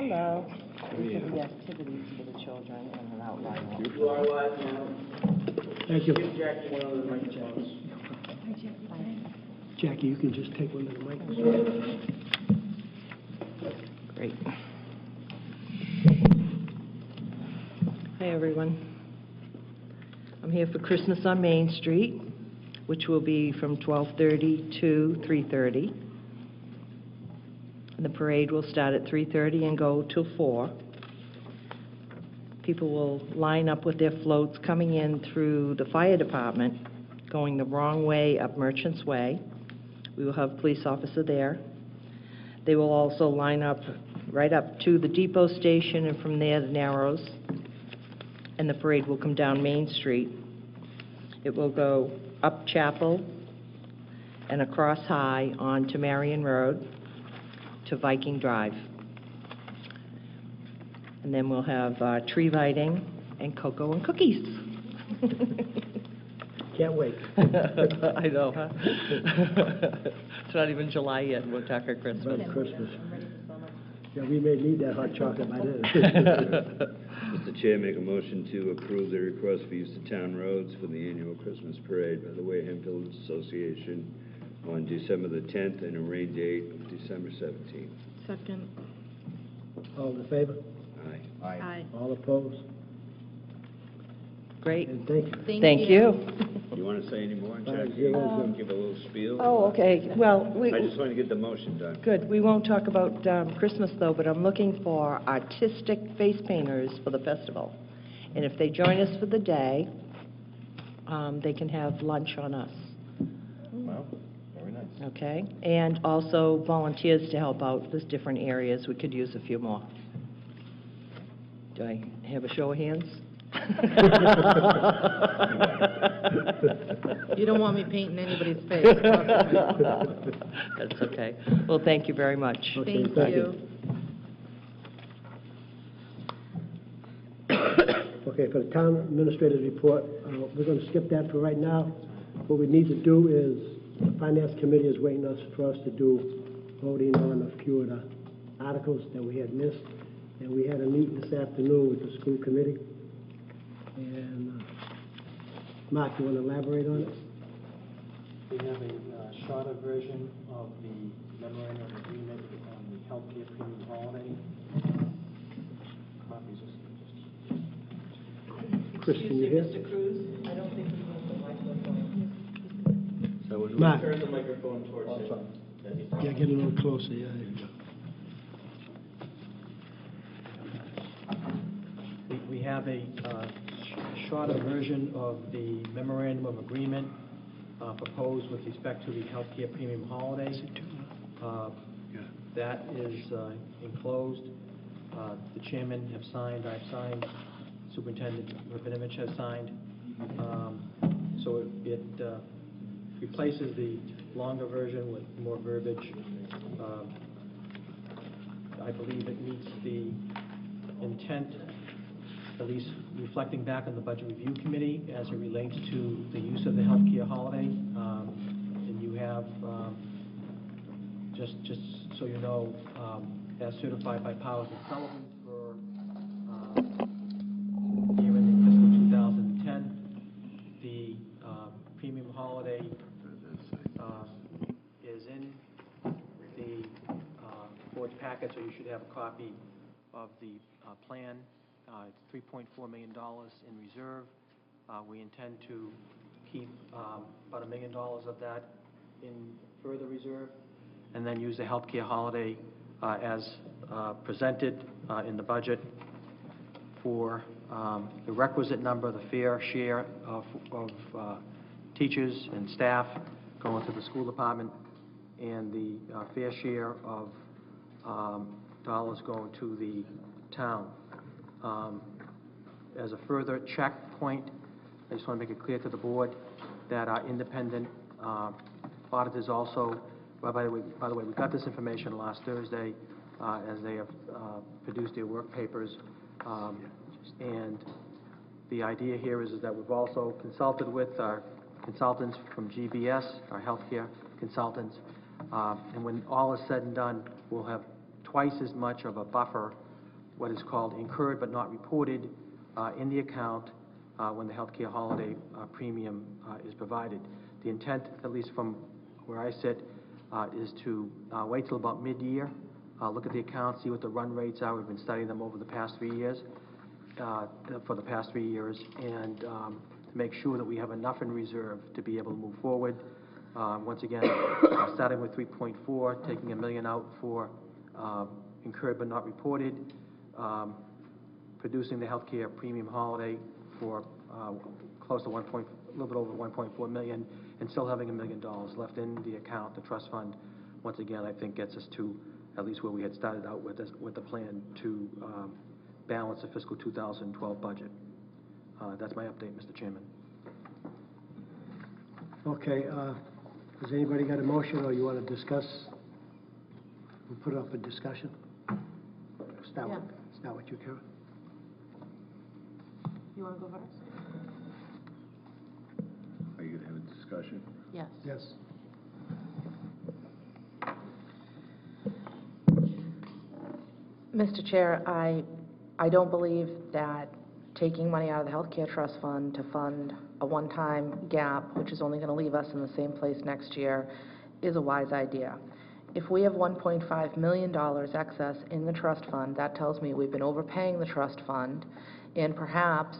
Hello. These are the activities for the children and an outline. You are live now. Thank you. Give Jackie one of the microphones. Jackie, you can just take one of the microphones. Great. Hi, everyone. I'm here for Christmas on Main Street, which will be from 12:30 to 3:30. And the parade will start at 3:30 and go till 4. People will line up with their floats coming in through the fire department, going the wrong way up Merchants Way. We will have a police officer there. They will also line up right up to the depot station, and from there, the Narrows. And the parade will come down Main Street. It will go up Chapel and across High onto Marion Road to Viking Drive. And then we'll have tree lighting and cocoa and cookies. Can't wait. I know, huh? It's not even July yet, and we're talking Christmas. Merry Christmas. Yeah, we may need that hot chocolate by then. Mr. Chair, make a motion to approve the request for use of town roads for the annual Christmas parade by the Wareham Village Association on December the 10th and a rain date of December 17th. Second. All in favor? Aye. Aye. All opposed? Great. And thank you. Thank you. You want to say any more, Jackie? Give a little spiel? Oh, okay. Well, I just want to get the motion done. good. We won't talk about Christmas, though, but I'm looking for artistic face painters for the festival. And if they join us for the day, they can have lunch on us. Wow, very nice. Okay? And also volunteers to help out. There's different areas. We could use a few more. Do I have a show of hands? You don't want me painting anybody's face. That's okay. Well, thank you very much. Okay, Thank you. Okay, for the town administrator's report, we're going to skip that for right now. What we need to do is, the finance committee is waiting for us to do voting on a few of the articles that we had missed. And we had a meeting this afternoon with the school committee. And Mark, you want to elaborate on it? We have a shorter version of the memorandum of agreement on the healthcare premium holiday. Copies of Kristen, you here? Mr. Cruz, I don't think we need the microphone. So when Mark. Turn the microphone towards it. Yeah, get a little closer. Yeah, there you go. We have a shorter version of the memorandum of agreement proposed with respect to the healthcare premium holiday. That is enclosed. The chairman have signed, I've signed, Superintendent Rabinovich has signed. So it replaces the longer version with more verbiage. I believe it meets the intent, at least reflecting back on the Budget Review Committee as it relates to the use of the healthcare holiday. And you have, just so you know, as certified by Powers and Sullivan for year ending fiscal 2010, the premium holiday is in the board's packet, so you should have a copy of the plan. It's $3.4 million in reserve. We intend to keep about $1 million of that in further reserve, and then use the healthcare holiday as presented in the budget for the requisite number, the fair share of teachers and staff going to the school department, and the fair share of dollars going to the town. As a further checkpoint, I just want to make it clear to the board that our independent auditors also, by the way, we got this information last Thursday as they have produced their work papers, and the idea here is that we've also consulted with our consultants from GBS, our healthcare consultants, and when all is said and done, we'll have twice as much of a buffer what is called incurred but not reported in the account when the healthcare holiday premium is provided. The intent, at least from where I sit, is to wait till about mid-year, look at the account, see what the run rates are. We've been studying them over the past 3 years, and to make sure that we have enough in reserve to be able to move forward. Once again, starting with 3.4, taking $1 million out for incurred but not reported, producing the healthcare premium holiday for close to a little bit over 1.4 million, and still having $1 million left in the account. The trust fund, once again, I think gets us to at least where we had started out with the plan to balance the fiscal 2012 budget. That's my update, Mr. Chairman. Okay, has anybody got a motion, or you want to discuss? We'll put it up for discussion. Start with you, Karen. You want to go first? Are you going to have a discussion? Yes. Yes. Mr. Chair, I don't believe that taking money out of the healthcare trust fund to fund a one-time gap, which is only going to leave us in the same place next year, is a wise idea. If we have $1.5 million excess in the trust fund, that tells me we've been overpaying the trust fund, and perhaps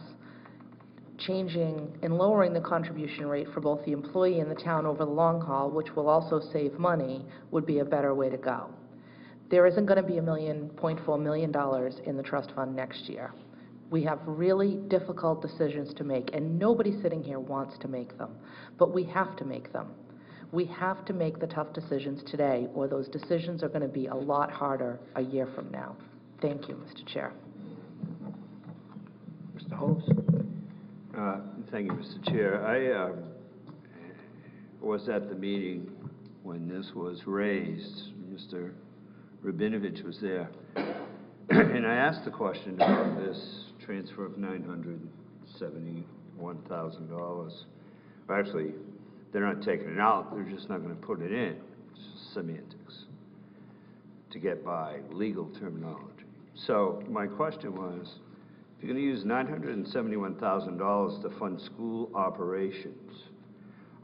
changing and lowering the contribution rate for both the employee and the town over the long haul, which will also save money, would be a better way to go. There isn't going to be $1.4 million in the trust fund next year. We have really difficult decisions to make, and nobody sitting here wants to make them, but we have to make them. We have to make the tough decisions today, or those decisions are going to be a lot harder a year from now. Thank you, Mr. Chair. Mr. Holmes? Thank you, Mr. Chair. I was at the meeting when this was raised. Mr. Rabinovich was there. And I asked the question about this transfer of $971,000. Actually, they're not taking it out, they're just not going to put it in. It's just semantics to get by legal terminology. So my question was, if you're going to use $971,000 to fund school operations,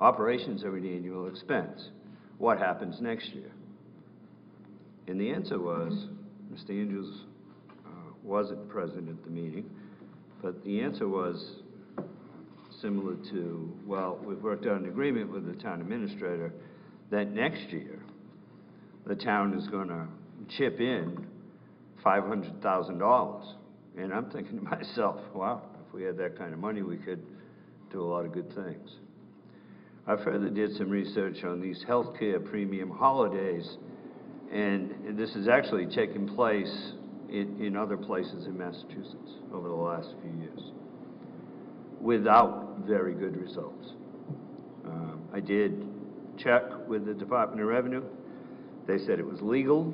operations are an annual expense, what happens next year? And the answer was, Mr. Andrews wasn't present at the meeting, but the answer was similar to, well, we've worked out an agreement with the town administrator that next year the town is going to chip in $500,000. And I'm thinking to myself, wow, if we had that kind of money, we could do a lot of good things. I further did some research on these healthcare premium holidays, and this has actually taken place in other places in Massachusetts over the last few years without very good results. I did check with the Department of Revenue. They said it was legal,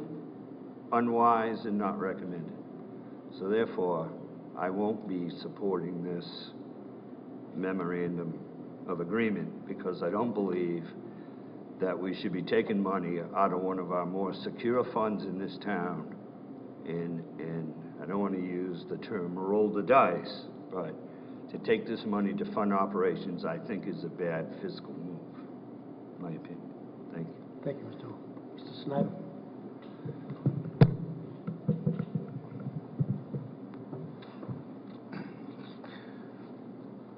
unwise, and not recommended. So therefore, I won't be supporting this memorandum of agreement because I don't believe that we should be taking money out of one of our more secure funds in this town, and I don't want to use the term roll the dice, but to take this money to fund operations, I think is a bad fiscal move, in my opinion. Thank you. Thank you, Mr. Holmes. Mr. Snyder?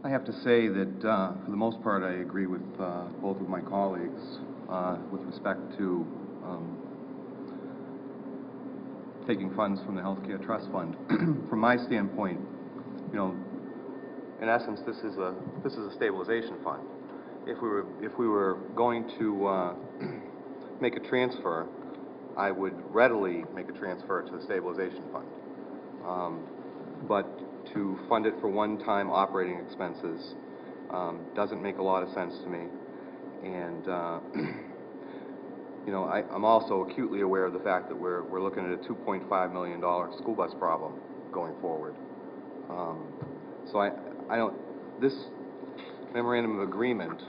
I have to say that for the most part I agree with both of my colleagues with respect to taking funds from the healthcare trust fund. From my standpoint, you know, in essence, this is a stabilization fund. If we were going to make a transfer, I would readily make a transfer to the stabilization fund. But to fund it for one-time operating expenses doesn't make a lot of sense to me. And you know, I'm also acutely aware of the fact that we're looking at a $2.5 million school bus problem going forward. So I don't. This memorandum of agreement,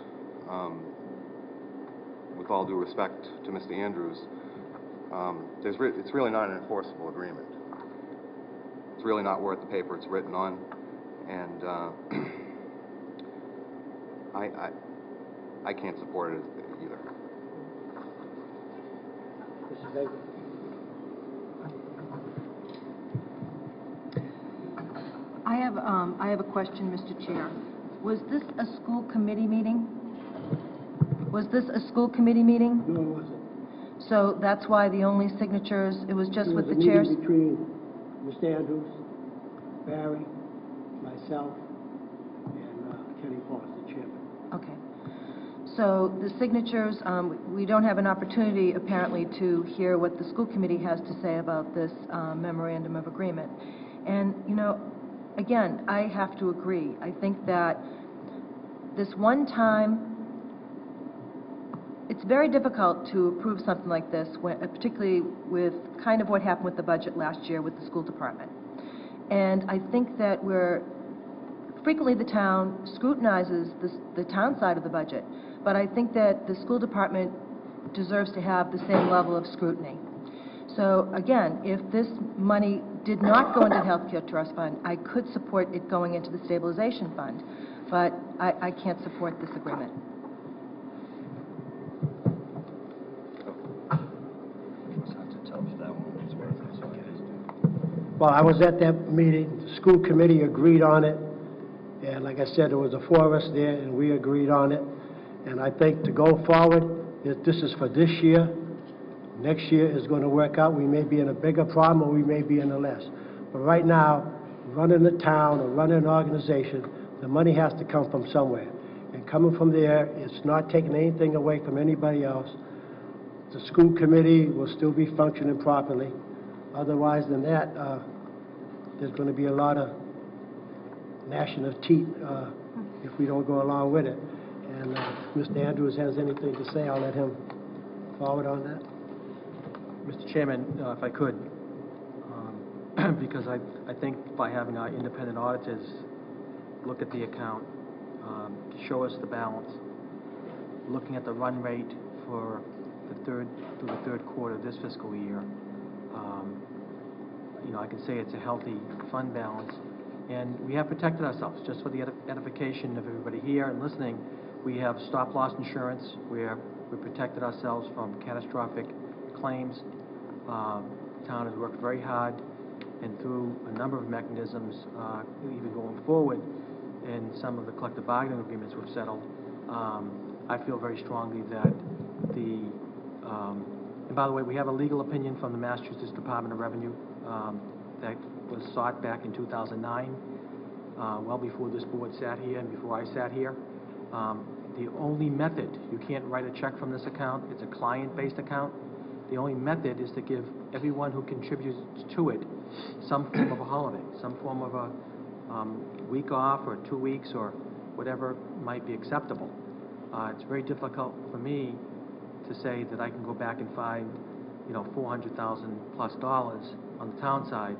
with all due respect to Mr. Andrews, it's really not an enforceable agreement. it's really not worth the paper it's written on, and I can't support it either. Mrs. Baker? I have a question, Mr. Chair. Was this a school committee meeting? Was this a school committee meeting? No, it wasn't. So that's why the only signatures, it was just It with was the a chairs? meeting between Mr. Andrews, Barry, myself, and Kenny Foster, the chairman. Okay. So the signatures, we don't have an opportunity apparently to hear what the school committee has to say about this memorandum of agreement. And, you know, again, I have to agree. I think that this one time, it's very difficult to approve something like this, particularly with kind of what happened with the budget last year with the school department. And I think that frequently the town scrutinizes the town side of the budget, but I think that the school department deserves to have the same level of scrutiny. So again, if this money did not go into the healthcare trust fund, I could support it going into the stabilization fund, but I can't support this agreement. Well, I was at that meeting, the school committee agreed on it, and like I said, there was the four of us there, and we agreed on it. And I think to go forward, this is for this year. Next year is going to work out. We may be in a bigger problem, or we may be in a less. But right now, running the town or running an organization, the money has to come from somewhere. And coming from there, it's not taking anything away from anybody else. The school committee will still be functioning properly. Otherwise than that, there's going to be a lot of gnashing of teeth if we don't go along with it. And if Mr. Andrews has anything to say, I'll let him forward on that. Mr. Chairman, if I could, because I think by having our independent auditors look at the account, show us the balance, looking at the run rate for through the third quarter of this fiscal year, you know, I can say it's a healthy fund balance, and we have protected ourselves. Just for the edification of everybody here and listening, we have stop-loss insurance where we protected ourselves from catastrophic claims. The town has worked very hard and through a number of mechanisms, even going forward, in some of the collective bargaining agreements we've settled. I feel very strongly that and by the way, we have a legal opinion from the Massachusetts Department of Revenue that was sought back in 2009, well before this board sat here and before I sat here. The only method, you can't write a check from this account, it's a client-based account. The only method is to give everyone who contributes to it some form of a holiday, some form of a week off or 2 weeks or whatever might be acceptable. It's very difficult for me to say that I can go back and find, you know, $400,000+ on the town side,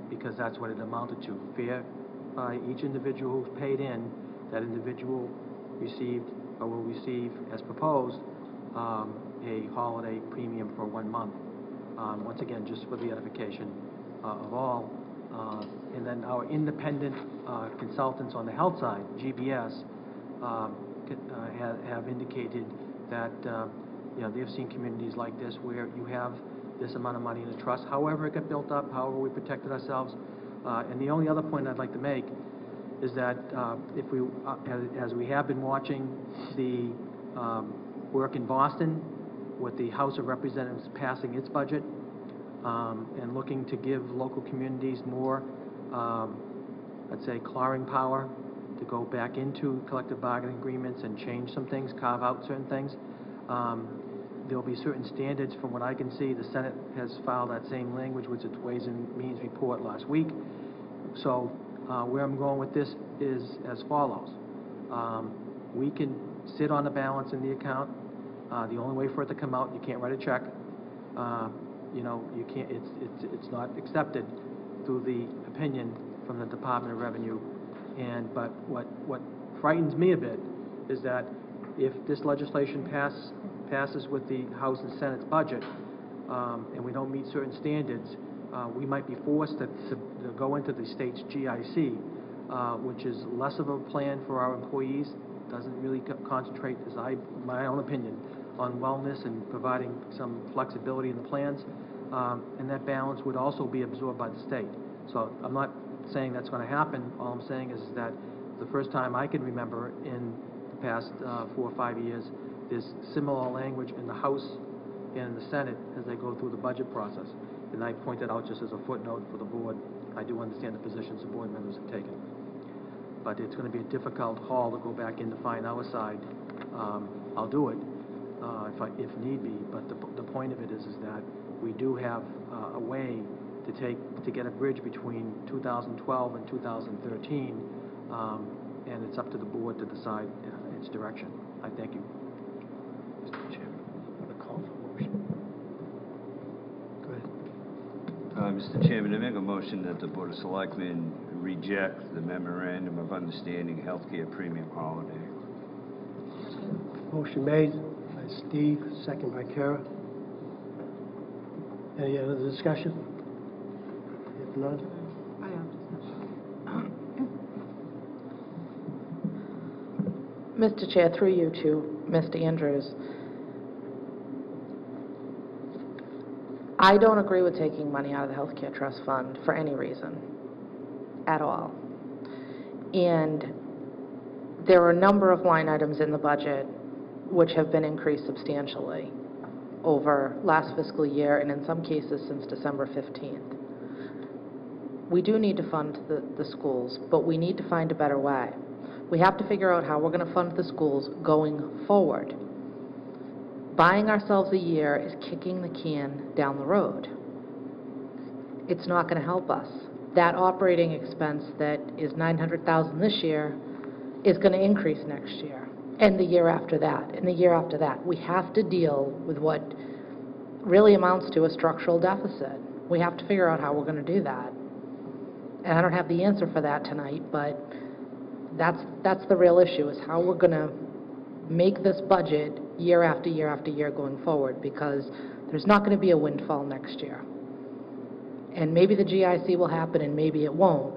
because that's what it amounted to. Fair by each individual who's paid in, that individual received or will receive, as proposed, a holiday premium for 1 month. Once again, just for the edification of all. And then our independent consultants on the health side, GBS, have indicated that you know, they've seen communities like this where you have this amount of money in a trust, however it got built up, however we protected ourselves. And the only other point I'd like to make is that if we, as we have been watching the work in Boston with the House of Representatives passing its budget and looking to give local communities more, let's say, clawing power to go back into collective bargaining agreements and change some things, carve out certain things. There will be certain standards. From what I can see, the Senate has filed that same language with its Ways and Means report last week. So where I'm going with this is as follows. We can sit on the balance in the account. The only way for it to come out, you can't write a check. You know, you can't. It's not accepted through the opinion from the Department of Revenue. But what frightens me a bit is that if this legislation passes with the House and Senate's budget, and we don't meet certain standards, we might be forced to go into the state's GIC, which is less of a plan for our employees, doesn't really concentrate, my own opinion, on wellness and providing some flexibility in the plans, and that balance would also be absorbed by the state. So I'm not saying that's going to happen. All I'm saying is that the first time I can remember in the past 4 or 5 years, there's similar language in the House and in the Senate as they go through the budget process. And I point that out just as a footnote for the board. I do understand the positions the board members have taken. But it's going to be a difficult haul to go back in to find our side. I'll do it if need be, but the point of it is that we do have a way to get a bridge between 2012 and 2013, and it's up to the board to decide its direction. I thank you. Mr. Chairman, a call for motion. Go ahead. Mr. Chairman, I make a motion that the Board of Selectmen reject the Memorandum of Understanding Healthcare Premium Holiday. Motion made by Steve, second by Kara. Any other discussion? If none, Mr. Chair, through you to Mr. Andrews, I don't agree with taking money out of the Healthcare Trust Fund for any reason at all. And there are a number of line items in the budget which have been increased substantially over last fiscal year, and in some cases since December 15th. We do need to fund the schools, but we need to find a better way. We have to figure out how we're going to fund the schools going forward. Buying ourselves a year is kicking the can down the road. It's not going to help us. That operating expense that is $900,000 this year is going to increase next year, and the year after that, and the year after that. We have to deal with what really amounts to a structural deficit. We have to figure out how we're going to do that. And I don't have the answer for that tonight, but that's the real issue, is how we're going to make this budget year after year after year going forward, because there's not going to be a windfall next year. And maybe the GIC will happen and maybe it won't,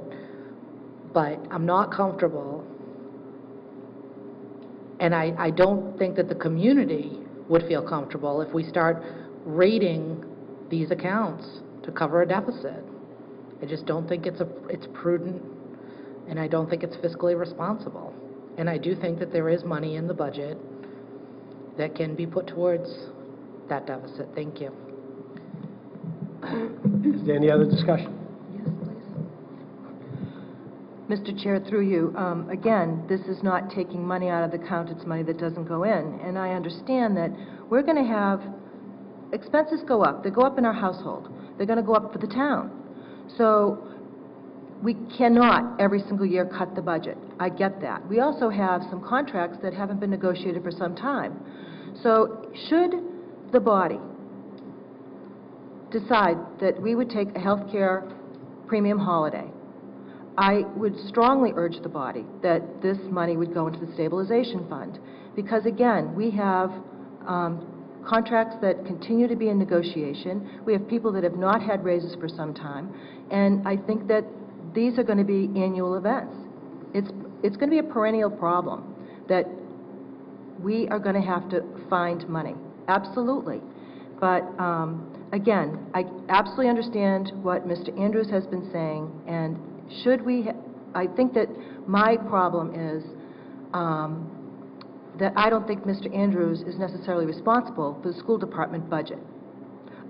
but I'm not comfortable, and I don't think that the community would feel comfortable if we start raiding these accounts to cover a deficit. I just don't think it's prudent, and I don't think it's fiscally responsible. And I do think that there is money in the budget that can be put towards that deficit. Thank you. is there any other discussion? Yes, please. Mr. Chair, through you, again, this is not taking money out of the account, it's money that doesn't go in. And I understand that we're going to have expenses go up. They go up in our household. They're going to go up for the town. So we cannot every single year cut the budget. I get that. We also have some contracts that haven't been negotiated for some time. So should the body decide that we would take a health care premium holiday, I would strongly urge the body that this money would go into the stabilization fund, because again, we have contracts that continue to be in negotiation. We have people that have not had raises for some time, and I think that these are going to be annual events. It's going to be a perennial problem that we are going to have to find money, absolutely. But again, I absolutely understand what Mr. Andrews has been saying, and I think that my problem is that I don't think Mr. Andrews is necessarily responsible for the school department budget.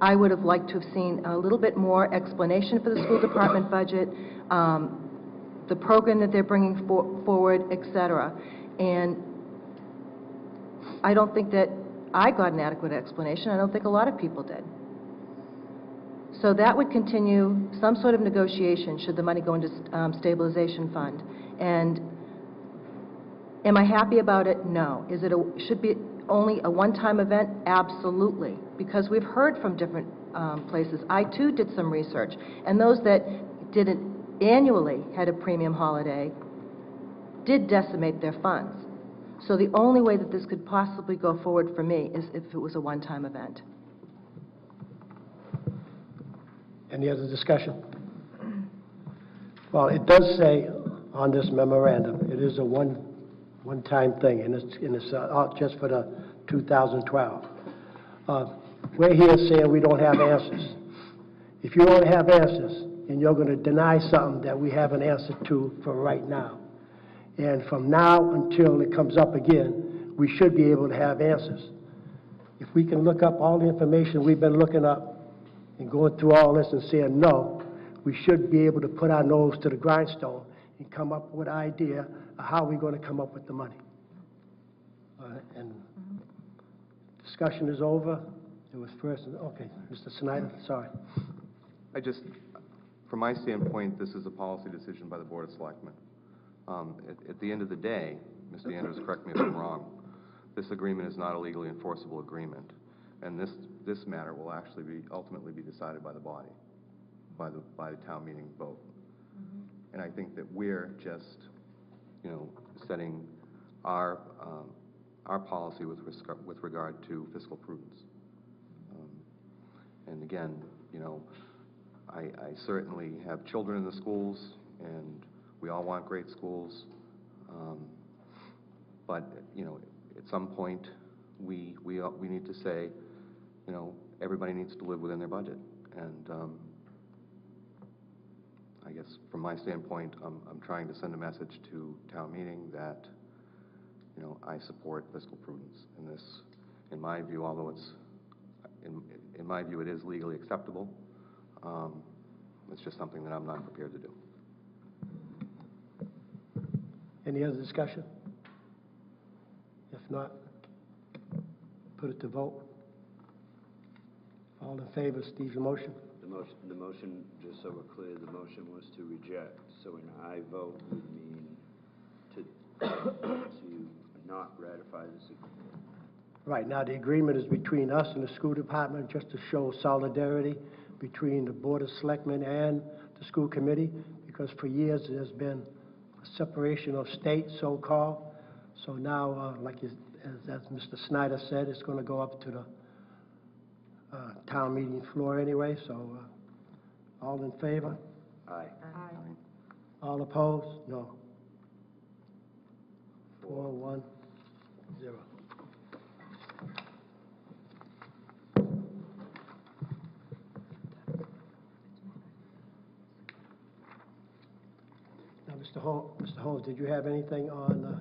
I would have liked to have seen a little bit more explanation for the school department budget, the program that they're bringing forward, etc. And I don't think that I got an adequate explanation. I don't think a lot of people did. So that would continue some sort of negotiation should the money go into stabilization fund. And am I happy about it? No. Should be only a one-time event? Absolutely. Because we've heard from different places. I too did some research, and those that did it annually had a premium holiday did decimate their funds. So the only way that this could possibly go forward for me is if it was a one-time event. Any other discussion? Well, it does say on this memorandum, it is a one-time thing, and it's out just for the 2012. We're here saying we don't have answers. If you don't have answers, and you're going to deny something that we have an answer to for right now, and from now until it comes up again, we should be able to have answers. If we can look up all the information we've been looking up and going through all this and saying no, we should be able to put our nose to the grindstone and come up with an idea of how we're going to come up with the money. And discussion is over. It was first, okay, Mr. Snyder, sorry. From my standpoint, this is a policy decision by the Board of Selectmen. At the end of the day, Mr. Andrews, correct me if I'm wrong, this agreement is not a legally enforceable agreement, and this matter will actually ultimately be decided by the body, by the town meeting vote. And I think that we're just, setting our policy with regard to fiscal prudence. And again, I certainly have children in the schools, and we all want great schools. But at some point, we need to say, everybody needs to live within their budget. And I guess from my standpoint, I'm trying to send a message to town meeting that, I support fiscal prudence. And this, in my view, although it's, in my view, it is legally acceptable, it's just something that I'm not prepared to do. Any other discussion? If not, put it to vote. All in favor, Steve's motion? The motion, just so we're clear, the motion was to reject. So an aye vote would mean to not ratify this agreement. Right, now the agreement is between us and the school department just to show solidarity between the Board of Selectmen and the school committee, because for years there's been a separation of state, so-called. So now, as Mr. Snyder said, it's going to go up to the town meeting floor anyway, so all in favor? Aye. All opposed? No. 4-1-0. Now, Mr. Holmes, did you have anything on the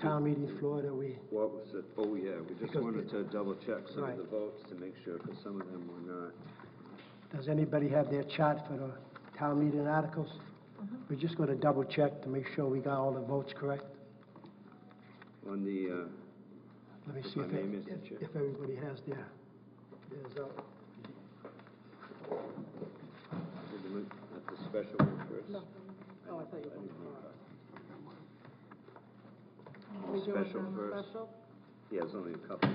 town meeting floor that we... What was it? Oh, yeah, we just Because wanted to double check some Right. of the votes to make sure, because some of them were not. Does anybody have their chart for the town meeting articles? We're just going to double check to make sure we got all the votes correct. On the, Let me If see I may, Mr. Chair. if everybody has theirs did we look at the special one first? No. Oh, I thought you were. Special first? Yeah, there's only a couple.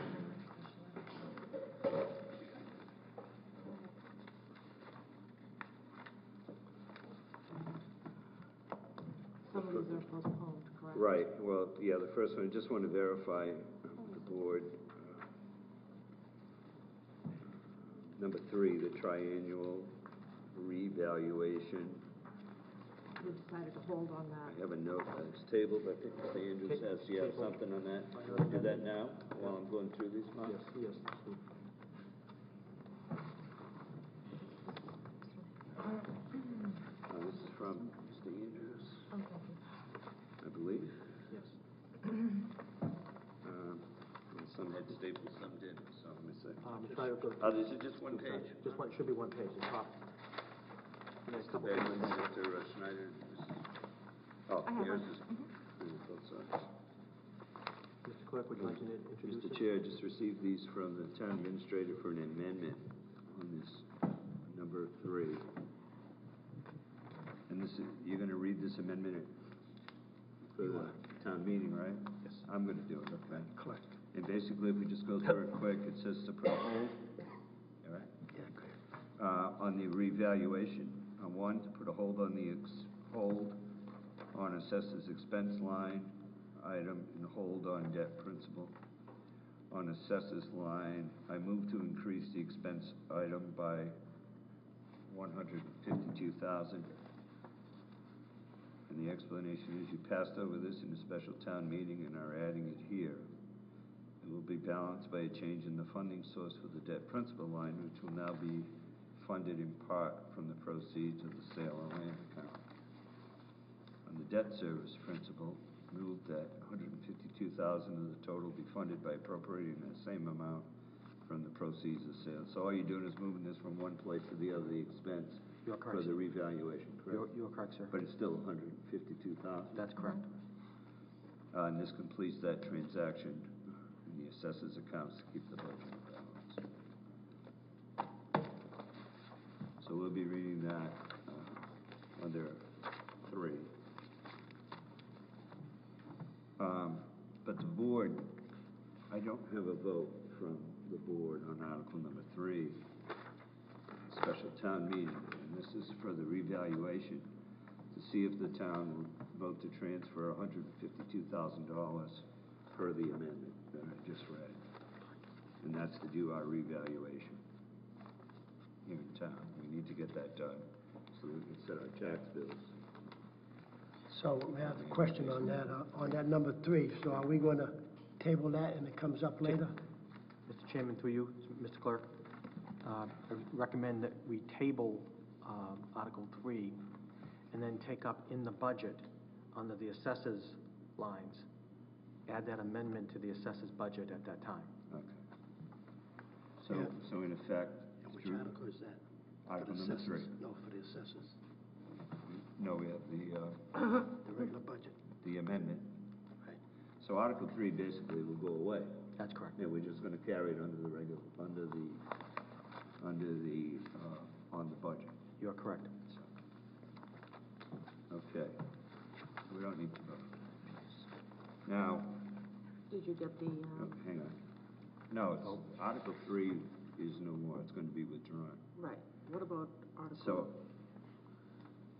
Some of these are postponed, correct? Right, well, yeah, the first one, I just want to verify with the board. Number 3, the triannual revaluation. We decided to hold on I that. have a note that it's tabled, I think Mr. Andrews has, do you have something on that? You want to do that now, while I'm going through these, Mark? Yes. This is from Mr. Andrews, I believe. Yes. Some had staples, some didn't, so let me see. This Is it just one page? Just one, should be one page, the top. Mr. Bailey, Mr. Schneider. Oh, yours is. Both sides. Mr. Clerk, would you like to introduce Mr. it? Chair, I just received these from the town administrator for an amendment on this number 3. And this is, you're going to read this amendment for the town meeting, right? Yes. I'm going to do it, okay? Correct. And basically, if we just go through it quick, it says to put a hold, all right? Yeah, great. On the revaluation. 1, to put a hold on the hold on assessors expense line item and hold on debt principal. On assessors line, I move to increase the expense item by $152,000. And the explanation is you passed over this in a special town meeting and are adding it here. It will be balanced by a change in the funding source for the debt principal line, which will now be funded in part from the proceeds of the sale of land account. On the debt service principal, moved that $152,000 of the total be funded by appropriating that same amount from the proceeds of sale. So all you're doing is moving this from one place to the other, the expense You are correct, for the sir. revaluation, correct? You are correct, sir. But it's still $152,000. That's correct. And this completes that transaction in the assessor's accounts to keep the budget balanced. So we'll be reading that under 3. But the board, I don't have a vote from the board on Article number 3, special town meeting, and this is for the revaluation to see if the town will vote to transfer $152,000 per the amendment that I just read. And that's to do our revaluation here in town. We need to get that done so we can set our tax bills. So we have a question on that number 3. So are we going to table that and it comes up later? Mr. Chairman, through you, Mr. Clerk, I recommend that we table Article 3 and then take up in the budget under the assessors lines, add that amendment to the assessors budget at that time. Okay. So in effect, And which through article is that? Article For the number 3. assessors? No, for the assessors. No, we have The regular budget, the amendment. right? So Article 3 basically will go away. That's correct. Yeah, we're just going to carry it under the regular, on the budget. You are correct. Okay. We don't need to vote. Now, Did you get the, oh, hang on. No, it's, Article 3 is no more. It's going to be withdrawn. right, what about Article? So,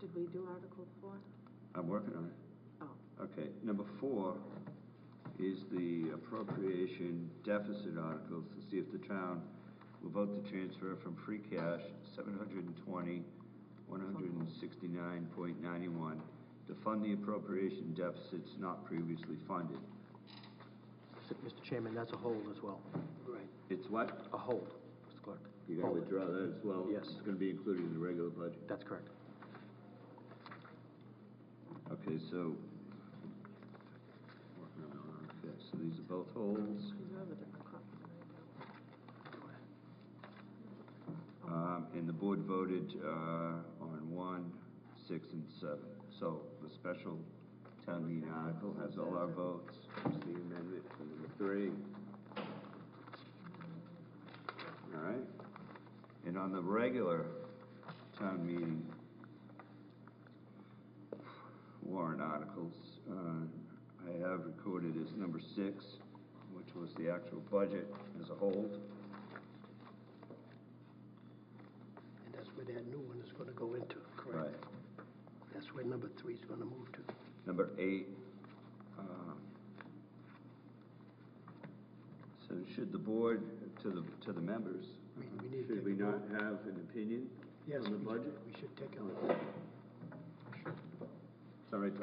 Did we do Article 4? I'm working on it. Oh. Okay, number 4 is the appropriation deficit articles to see if the town will vote to transfer from free cash $720,169.91 to fund the appropriation deficits not previously funded. Mr. Chairman, that's a hold as well. Right. It's what? A hold, Mr. Clerk. You're going to Hold. withdraw that as well? Yes. It's going to be included in the regular budget? That's correct. Okay, so, okay, so these are both holds. You have a different copy. And the board voted on 1, 6, and 7. So the special town meeting article has all our votes. It's the amendment for number 3. All right? And on the regular town meeting warrant articles, I have recorded as number 6, which was the actual budget as a hold. And that's where that new one is going to go into, correct? Right. That's where number 3 is going to move to. Number 8, so should the board, to the members, We need to should take we a not vote. have an opinion Yes, on the budget? we should take a It's all right to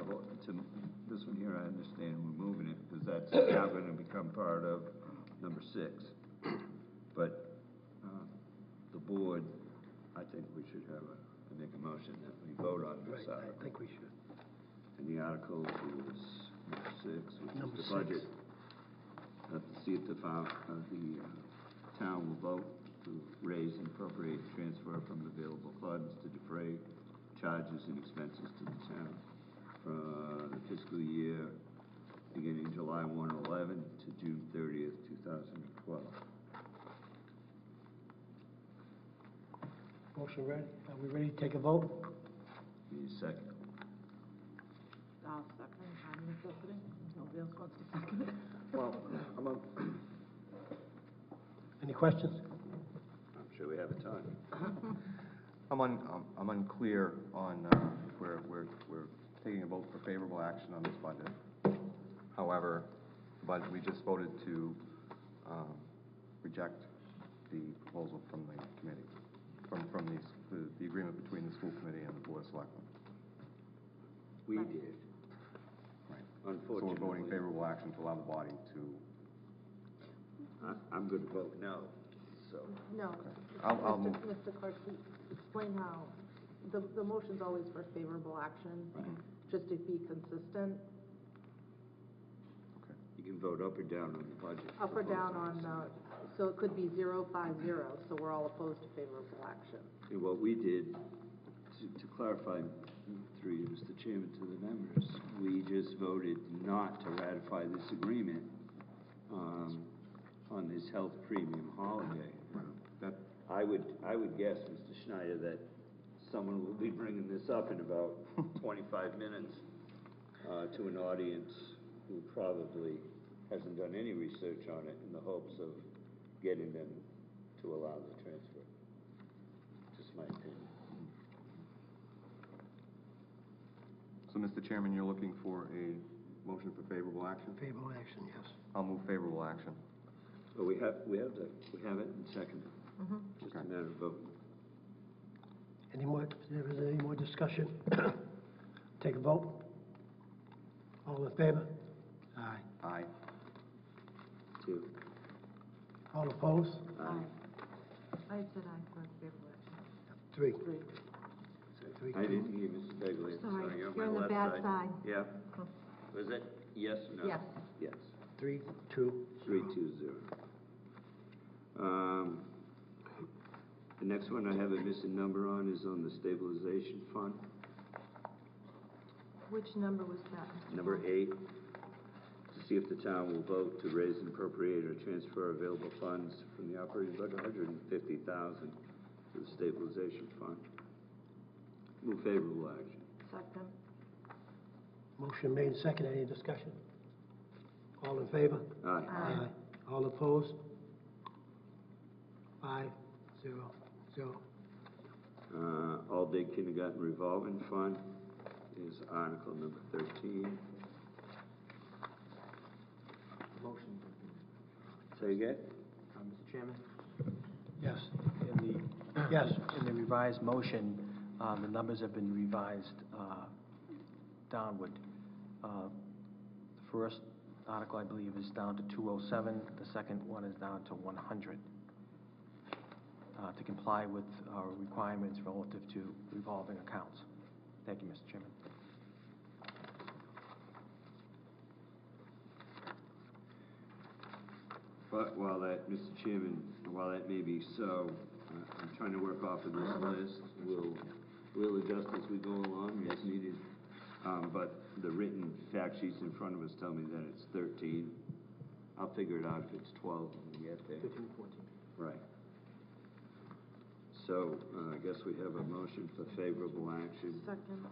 this one here, I understand we're moving it, because that's now going to become part of number 6. But the board, I think we should have make a motion that we vote on this Right, I article. think we should. And the article is number 6, which Number is the 6. budget. To see if the town will vote to raise and appropriate transfer from available funds to defray charges and expenses to the town for the fiscal year beginning July 1/11 to June 30th, 2012. Motion ready? Are we ready to take a vote? Need a second? I'll second, I'm necessity, nobody else wants to second it. Well, Any questions? I'm sure we have a time. I'm unclear on if we're taking a vote for favorable action on this budget. However, but we just voted to reject the proposal from the committee. from the agreement between the school committee and the board of selectmen. We did. Right. Unfortunately. So we're voting favorable action to allow the body to, I'm going to vote no, so. No. I'll move. Mr. Clerk, explain how, the motion's always for favorable action, just to be consistent. Okay. You can vote up or down on the budget. Up or down on the, so it could be 0-5-0, so we're all opposed to favorable action. And what we did, to clarify through you, Mr. Chairman, to the members, we just voted not to ratify this agreement on this health premium holiday. That, I would guess, Mr. Schneider, that someone will be bringing this up in about 25 minutes to an audience who probably hasn't done any research on it in the hopes of getting them to allow the transfer. Just my opinion. so, Mr. Chairman, you're looking for a motion for favorable action? Favorable action, yes. I'll move favorable action. Well, we have it in second. Just a Okay. matter of vote. Any more, if there is any more discussion? Take a vote. All in favor? Aye. Aye. 2. All opposed? Aye. I said aye for favorable action. 3. 3. I didn't hear Mr. Begley. Sorry, You're on you're my on the left bad side. Yeah. Was it yes or no? Yes. Yes. 3, 2, 3, 2, 0. The next one I have a missing number on is on the stabilization fund, Which number was that, Mr. number Chairman? 8. To see if the town will vote to raise and appropriate or transfer available funds from the operating budget, $150,000 to the stabilization fund. Move favorable action. Second. Motion made, second. Any discussion? All in favor? Aye. Aye. All opposed? 5, 0, 0. All-day kindergarten revolving fund is article number 13. Motion, Say again? Mr. Chairman? Yes. Yes. In the revised motion, the numbers have been revised downward. The first article, I believe, is down to 207. The second one is down to 100 to comply with our requirements relative to revolving accounts. Thank you, Mr. Chairman. But while that, Mr. Chairman, while that may be so, I'm trying to work off of this list. We'll adjust as we go along as needed. But the written fact sheets in front of us tell me that it's 13. I'll figure it out if it's 12 when we get there. 15, 14. Right. So I guess we have a motion for favorable action. Second.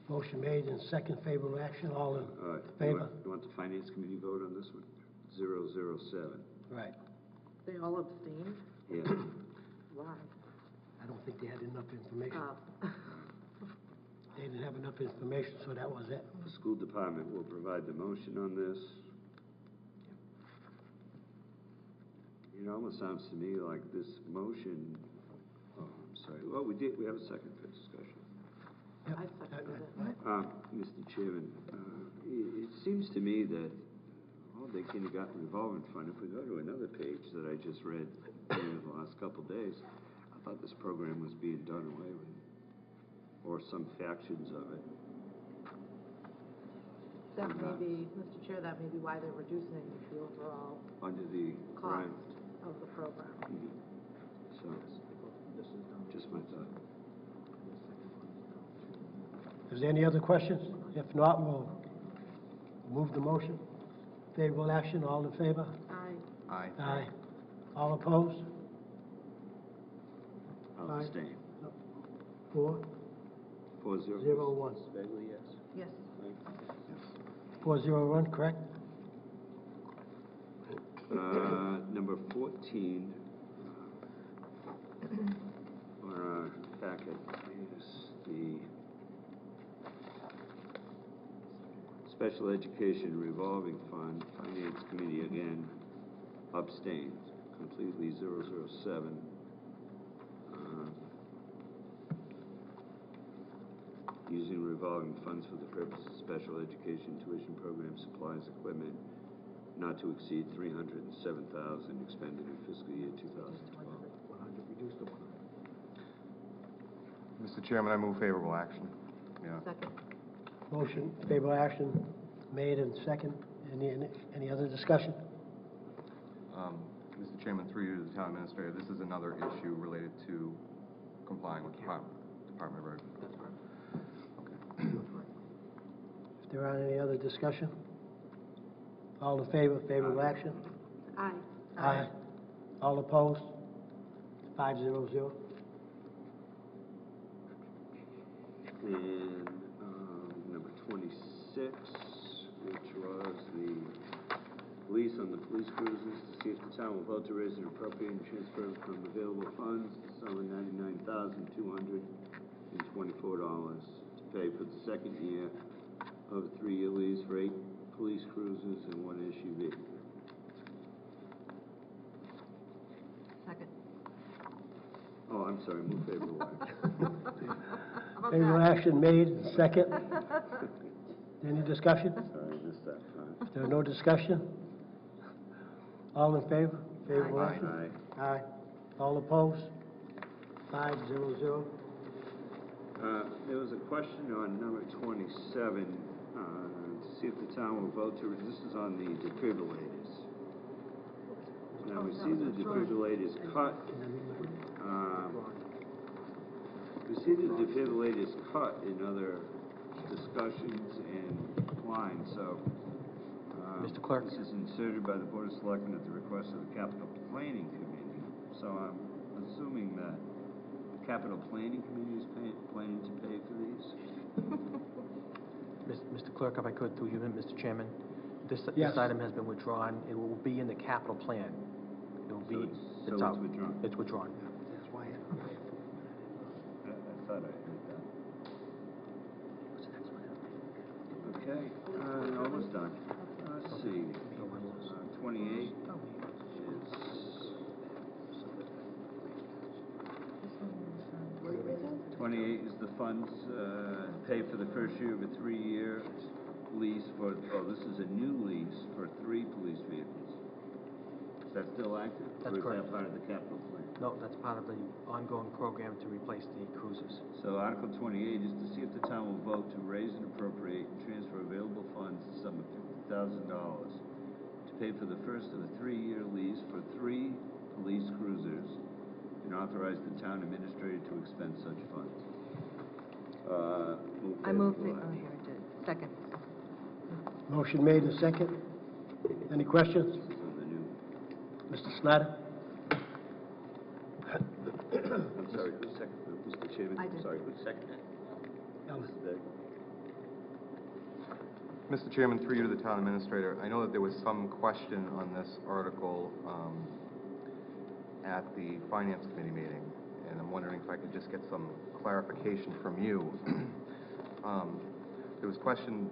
Motion made and second, favorable action. All in You favor? want the Finance Committee vote on this one? 007. Right. They all abstained? Yeah. Why? I don't think they had enough information. Oh. They didn't have enough information, so that was it. The school department will provide the motion on this. It almost sounds to me like this motion, oh, I'm sorry. Well, we have a second for discussion. Yep. I seconded it. Right. Mr. Chairman, it seems to me that all-day kindergarten revolving fund, if we go to another page that I just read in the last couple of days, I thought this program was being done away with, or some factions of it. That may be, Mr. Chair, that may be why they're reducing the overall Under the cost of the program. So, just my thought. Is there any other questions? If not, we'll move the motion. Favorable action, all in favor? Aye. Aye. Aye. All opposed? I'll Aye. abstain. 4, 4-0. 0, 1. Mrs. Bagley, yes. Yes. Thank you. 401, correct? Number 14 on our packet is the Special Education Revolving Fund. Finance Committee, again, abstained, completely 007. revolving funds for the purpose of special education tuition program supplies equipment not to exceed $307,000 expended in fiscal year 2012. 100, reduce the 100. Mr. Chairman, I move favorable action. Yeah. Second. Motion, favorable action made and second. Any other discussion? Mr. Chairman, through you to the town administrator, this is another issue related to complying with Department of Revenue. That's correct. If there aren't any other discussion? All in favor, favorable action? Aye. Aye. All opposed? 500. And number 26, which was the lease on the police cruisers, to see if the town will vote to raise and appropriate and transfer from available funds the sum of $99,224 to pay for the second year of a 3-year lease for 8 police cruisers and 1 SUV. Second. Oh, I'm sorry, move favorable action. Favorable action made and second. Any discussion? Sorry, I missed that part. If there are no discussion? All in favor? Favorable Aye. action? Aye. Aye. All opposed? 500. There was a question on number 27, to see if the town will vote to, this is on the defibrillators. Now, we see the defibrillators cut, in other discussions and lines, so. Mr. Clerk? This is inserted by the Board of Selectmen at the request of the Capital Planning Committee. So I'm assuming that the Capital Planning Committee is planning to pay for these? Mr. Clerk, if I could, through you, Mr. Chairman, this Yes. item has been withdrawn. It will be in the capital plan. It will be, So it's out. withdrawn? It's withdrawn. That's why I thought I heard that. Okay, almost done. Let's see. 28 is the funds pay for the first year of a 3-year lease for, this is a new lease for 3 police vehicles. Is that still active? That's Or is correct. that part of the capital plan? No, that's part of the ongoing program to replace the cruisers. So Article 28 is to see if the town will vote to raise and appropriate and transfer available funds, the sum of $50,000, to pay for the first of a 3-year lease for 3 police cruisers and authorize the town administrator to expend such funds. I move favorable the, oh, action. here it did. Second. Motion made and second. Any questions? This is on the new. Mr. Snyder? I'm sorry, who's second? Mr. Chairman? I did. Sorry, who's second? Ellen. Mr. Chairman, through you to the town administrator, I know that there was some question on this article at the Finance Committee meeting, and I'm wondering if I could just get some clarification from you. There was question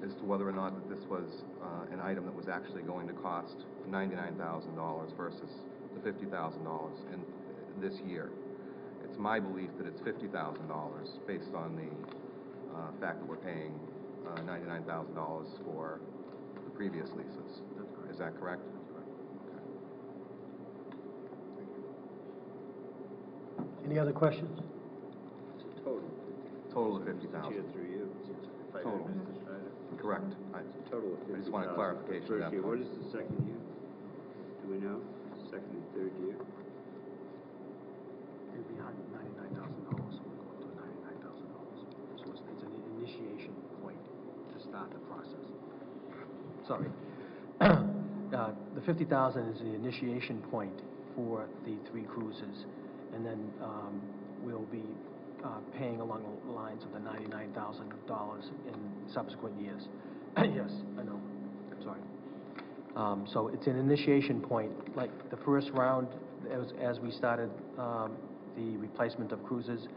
as to whether or not that this was an item that was actually going to cost $99,000 versus the $50,000 in this year. It's my belief that it's $50,000 based on the fact that we're paying $99,000 for the previous leases. That's correct. Is that correct? That's correct. Any other questions? It's a total. Total of Chair, 50,000. through you. If I heard Total. Mr. Schneider. Correct. It's a total of 50,000. I just wanted clarification for the on first that year. What point. is the second year? Do we know? Second and third year? It'd be $99,000. We'll go up to $99,000. So it's an initiation point to start the process. Sorry. The $50,000 is the initiation point for the 3 cruises, and then we'll be paying along the lines of the $99,000 in subsequent years. Yes, I know. I'm sorry. So it's an initiation point. Like the first round, as we started the replacement of cruisers,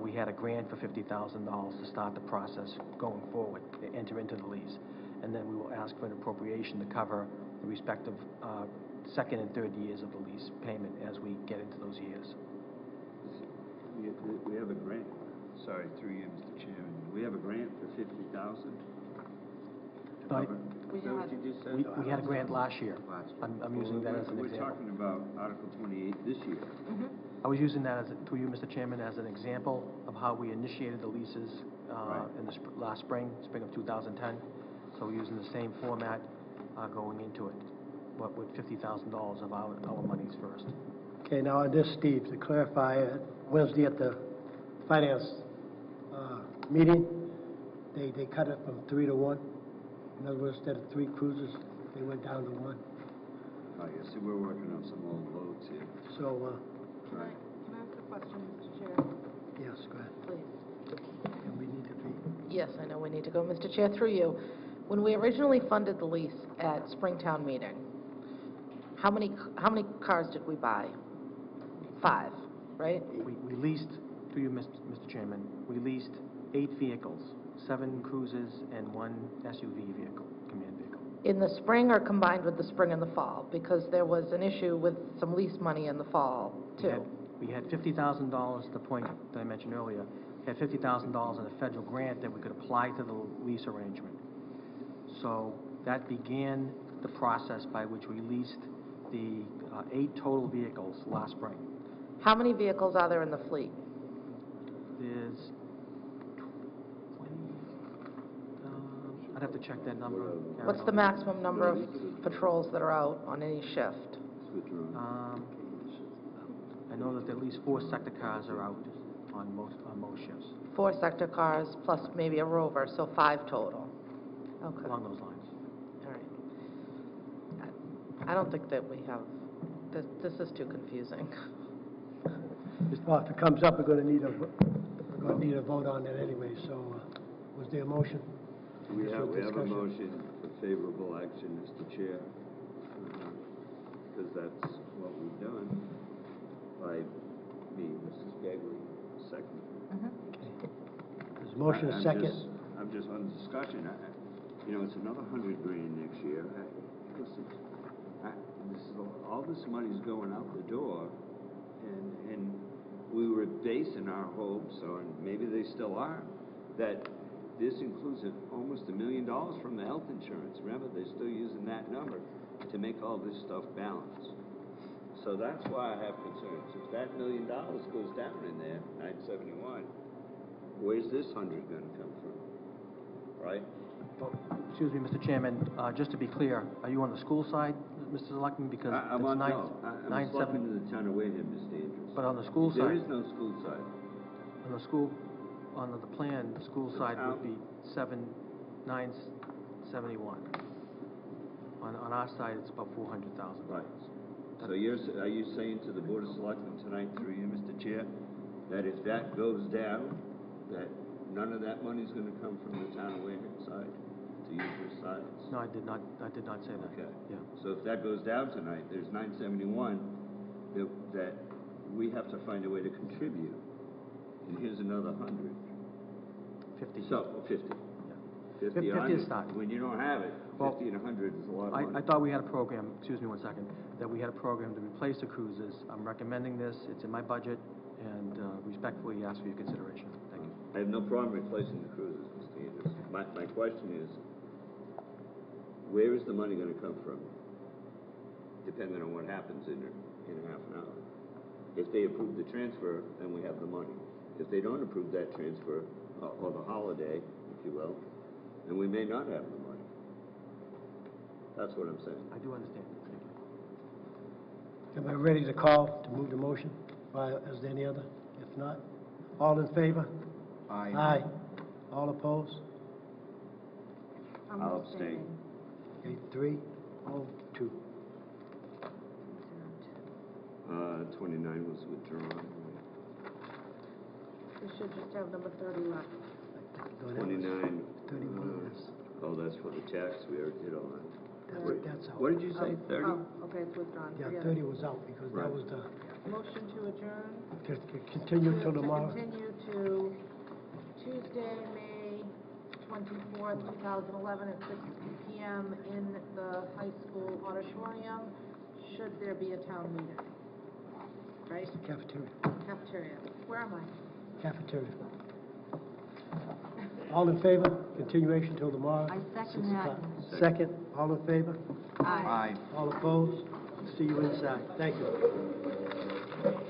we had a grant for $50,000 to start the process going forward, to enter into the lease. And then we will ask for an appropriation to cover the respective second and third years of the lease payment as we get into those years. We have a grant. Sorry, through you, Mr. Chairman. We have a grant for 50,000? Right. Is that what you just said? We had a grant last year. I'm using that as an We're example. talking about Article 28 this year. I was using that through you, Mr. Chairman, as an example of how we initiated the leases in the last spring of 2010. So we're using the same format going into it, but with $50,000 of our monies first. Okay, now on this, Steve, to clarify, Wednesday at the finance meeting, they cut it from 3 to 1. In other words, instead of 3 cruisers, they went down to 1. Oh, yeah, see, we're working on some old loads here. So, Can I ask a question, Mr. Chair? yes, go ahead. Please. And we need to be, Yes, I know we need to go. Mr. Chair, through you, when we originally funded the lease at Springtown meeting, how many cars did we buy? 5, right? We leased, through you, Mr. Chairman, we leased 8 vehicles, 7 cruisers and 1 SUV vehicle, command vehicle. In the spring or combined with the spring and the fall? Because there was an issue with some lease money in the fall, too. We had $50,000, the point that I mentioned earlier, had $50,000 in a federal grant that we could apply to the lease arrangement. So that began the process by which we leased the 8 total vehicles last spring. How many vehicles are there in the fleet? There's 20, I'd have to check that number. Karen. What's the maximum number of patrols that are out on any shift? I know that at least 4 sector cars are out on most shifts, 4 sector cars plus maybe a rover, so 5 total. Okay, all along those lines. right. I don't think that we have, this is too confusing. well, if it comes up, we're gonna need a vote on it anyway, so, was there a motion? We have a Discussion. motion for favorable action, Mr. Chair, because that's what we've done by me, Mrs. Bagley, second. There's a motion, a second. I'm just on discussion. It's another $100 grand next year. Listen, all this money's going out the door, and we were basing our hopes on, maybe they still are, that this includes almost $1 million from the health insurance. Remember, they're still using that number to make all this stuff balance. So that's why I have concerns. If that $1 million goes down in there, 971, where's this 100 going to come from? Right? Well, excuse me, Mr. Chairman, just to be clear, are you on the school side, Mr. Selectman? Because I'm it's on, nine- no, I'm 9/7. into the town of Wareham, Mr. Andrews. But on the school There side, is no school side. on the plan, the school The side town- would be 971. On our side, it's about $400,000. Right. So are you saying to the Board of Selectmen tonight, through you, Mr. Chair, that if that goes down, that none of that money's gonna come from the town of Wareham side, to use your silence? No, I did not say that. Okay. Yeah. So if that goes down tonight, there's 971 that we have to find a way to contribute. And here's another 100. 50. So, 50. Yeah. 50, 50 100. is start. When you don't have it, Well, 50 and 100 is a lot of money. I thought we had a program, excuse me one second, that we had a program to replace the cruisers. I'm recommending this, it's in my budget, and respectfully ask for your consideration. Thank you. I have no problem replacing the cruisers, Mr. Andrews. My question is, where is the money gonna come from? Depending on what happens in a half an hour. If they approve the transfer, then we have the money. If they don't approve that transfer, or the holiday, if you will, then we may not have the money. That's what I'm saying. I do understand. Thank you. Am I ready to call to move the motion? Is there any other? If not, all in favor? Aye. Aye. All opposed? I'll abstain. Okay, 3-0-2. 29 was withdrawn. We should just have number 30 left. No, that was 29. 31 is, Oh, that's for the tax, we already did all that. that's out. What did you say, 30? Oh, okay, it's withdrawn. Yeah, Forget 30 it. was out because that Right. was the, Motion to adjourn. continue till tomorrow. To continue to Tuesday, May 24th, 2011 at 6 p.m. in the high school auditorium, should there be a town meeting. Right? Cafeteria. Cafeteria. Where am I? Cafeteria. All in favor? Continuation till tomorrow? I second 6 that. o'clock. Second, all in favor? Aye. All opposed? See you inside. Thank you.